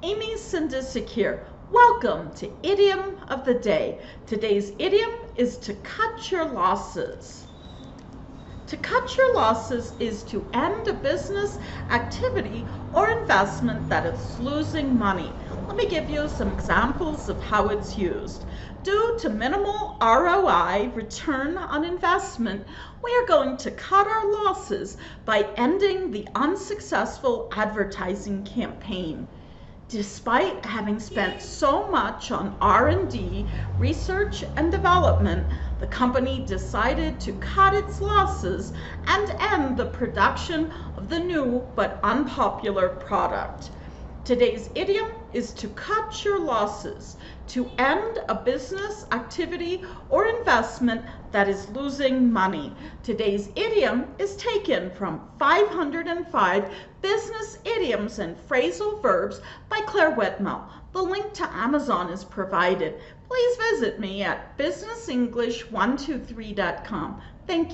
Amy Sindicic here. Welcome to Idiom of the Day. Today's idiom is to cut your losses. To cut your losses is to end a business activity or investment that is losing money. Let me give you some examples of how it's used. Due to minimal ROI, return on investment, we are going to cut our losses by ending the unsuccessful advertising campaign. Despite having spent so much on R&D, research and development, the company decided to cut its losses and end the production of the new but unpopular product. Today's idiom is to cut your losses, to end a business activity or investment that is losing money. Today's idiom is taken from 505 Business Idioms and Phrasal Verbs by Clare Whitmell. The link to Amazon is provided. Please visit me at businessenglish123.com. Thank you.